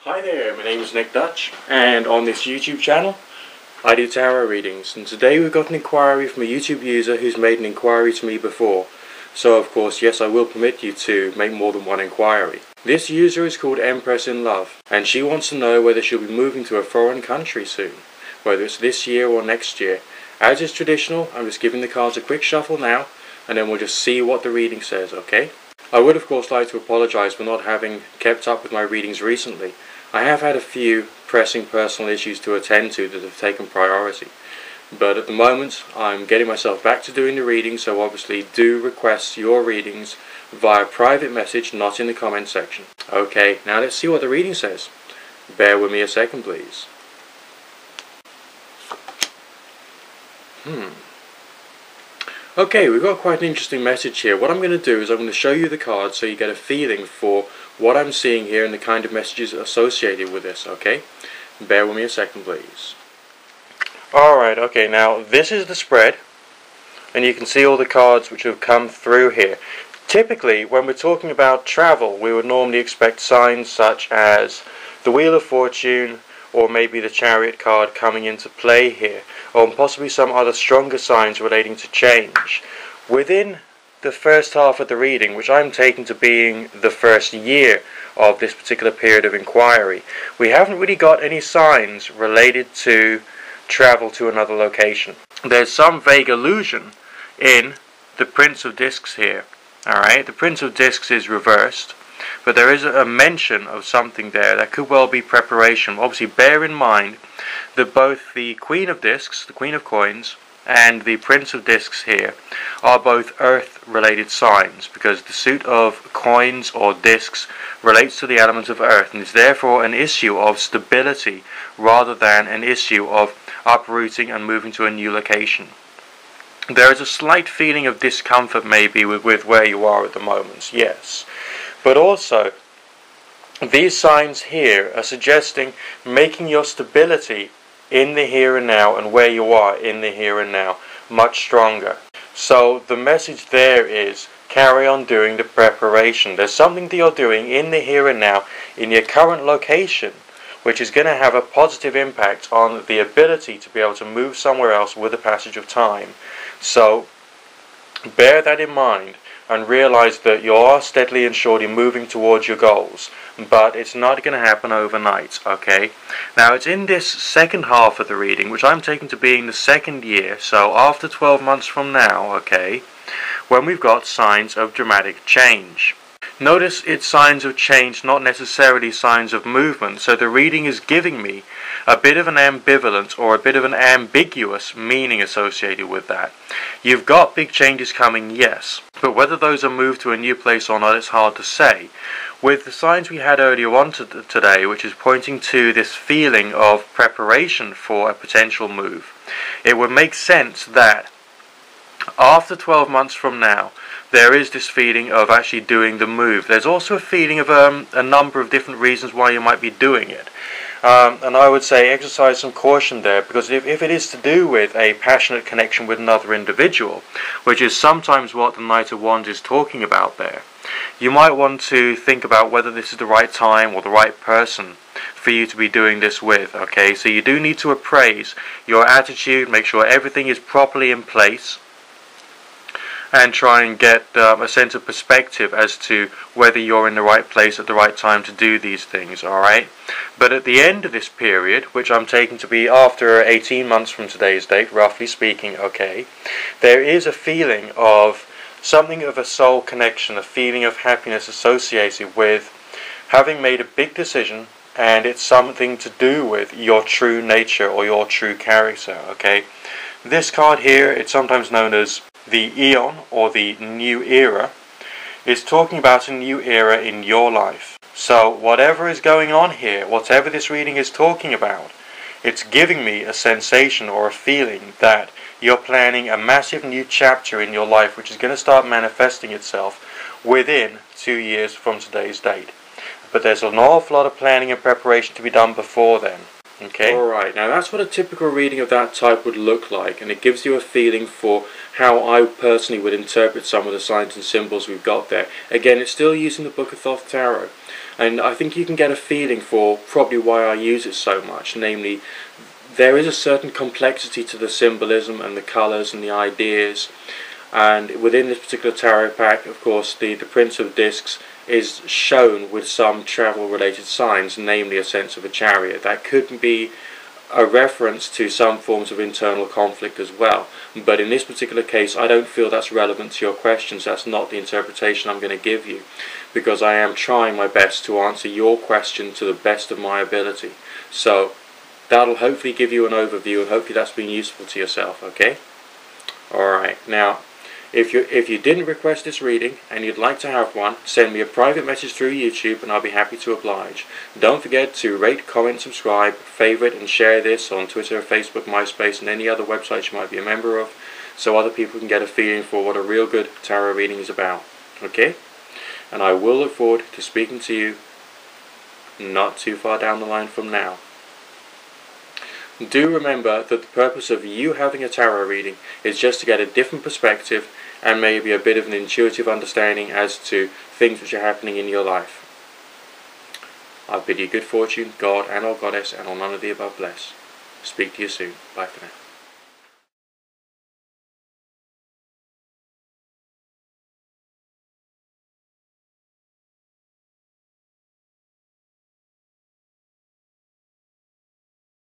Hi there, my name is Nick Dutch, and on this YouTube channel I do tarot readings, and today we've got an inquiry from a YouTube user who's made an inquiry to me before. So of course, yes, I will permit you to make more than one inquiry. This user is called Empress in Love, and she wants to know whether she'll be moving to a foreign country soon, whether it's this year or next year. As is traditional, I'm just giving the cards a quick shuffle now, and then we'll just see what the reading says, okay? I would of course like to apologise for not having kept up with my readings recently. I have had a few pressing personal issues to attend to that have taken priority. But at the moment, I'm getting myself back to doing the readings, so obviously do request your readings via private message, not in the comment section. Okay, now let's see what the reading says. Bear with me a second, please. Okay, we've got quite an interesting message here. What I'm going to do is I'm going to show you the cards so you get a feeling for what I'm seeing here and the kind of messages associated with this, okay? Bear with me a second, please. Alright, okay, now this is the spread, and you can see all the cards which have come through here. Typically, when we're talking about travel, we would normally expect signs such as the Wheel of Fortune, or maybe the Chariot card coming into play here, or possibly some other stronger signs relating to change. Within the first half of the reading, which I'm taking to being the first year of this particular period of inquiry, we haven't really got any signs related to travel to another location. There's some vague allusion in the Prince of Discs here. Alright, the Prince of Discs is reversed, but there is a mention of something there that could well be preparation. Obviously, bear in mind that both the Queen of Discs, the Queen of Coins, and the Prince of Discs here are both earth-related signs, because the suit of coins or discs relates to the element of earth and is therefore an issue of stability rather than an issue of uprooting and moving to a new location. There is a slight feeling of discomfort maybe with where you are at the moment, yes. But also, these signs here are suggesting making your stability in the here and now and where you are in the here and now much stronger. So the message there is carry on doing the preparation. There's something that you're doing in the here and now in your current location which is going to have a positive impact on the ability to be able to move somewhere else with the passage of time. So bear that in mind and realize that you are steadily and surely moving towards your goals, but it's not going to happen overnight, okay? Now, it's in this second half of the reading, which I'm taking to being the second year, so after 12 months from now, okay, when we've got signs of dramatic change. Notice it's signs of change, not necessarily signs of movement, so the reading is giving me a bit of an ambivalent or a bit of an ambiguous meaning associated with that. You've got big changes coming, yes, but whether those are moved to a new place or not, it's hard to say. With the signs we had earlier on today, which is pointing to this feeling of preparation for a potential move, it would make sense that after 12 months from now, there is this feeling of actually doing the move. There's also a feeling of a number of different reasons why you might be doing it. And I would say exercise some caution there, because if it is to do with a passionate connection with another individual, which is sometimes what the Knight of Wands is talking about there, you might want to think about whether this is the right time or the right person for you to be doing this with, okay? So you do need to appraise your attitude, make sure everything is properly in place, and try and get a sense of perspective as to whether you're in the right place at the right time to do these things, alright? But at the end of this period, which I'm taking to be after 18 months from today's date, roughly speaking, okay, there is a feeling of something of a soul connection, a feeling of happiness associated with having made a big decision, and it's something to do with your true nature or your true character, okay? This card here, it's sometimes known as the Eon, or the New Era, is talking about a new era in your life. So whatever is going on here, whatever this reading is talking about, it's giving me a sensation or a feeling that you're planning a massive new chapter in your life which is going to start manifesting itself within 2 years from today's date. But there's an awful lot of planning and preparation to be done before then. Okay. Alright, now that's what a typical reading of that type would look like, and it gives you a feeling for how I personally would interpret some of the signs and symbols we've got there. Again, it's still using the Book of Thoth Tarot, and I think you can get a feeling for probably why I use it so much, namely, there is a certain complexity to the symbolism and the colours and the ideas, and within this particular tarot pack, of course, the Prince of Discs is shown with some travel related signs, namely a sense of a chariot. That could be a reference to some forms of internal conflict as well, but in this particular case I don't feel that's relevant to your questions. That's not the interpretation I'm going to give you, because I am trying my best to answer your question to the best of my ability. So that'll hopefully give you an overview, and hopefully that's been useful to yourself. Okay? Alright, now if you didn't request this reading and you'd like to have one, send me a private message through YouTube and I'll be happy to oblige. Don't forget to rate, comment, subscribe, favourite and share this on Twitter, Facebook, MySpace and any other websites you might be a member of, so other people can get a feeling for what a real good tarot reading is about. Okay? And I will look forward to speaking to you not too far down the line from now. Do remember that the purpose of you having a tarot reading is just to get a different perspective and maybe a bit of an intuitive understanding as to things which are happening in your life. I bid you good fortune, God and or Goddess, and all none of the above bless. Speak to you soon. Bye for now.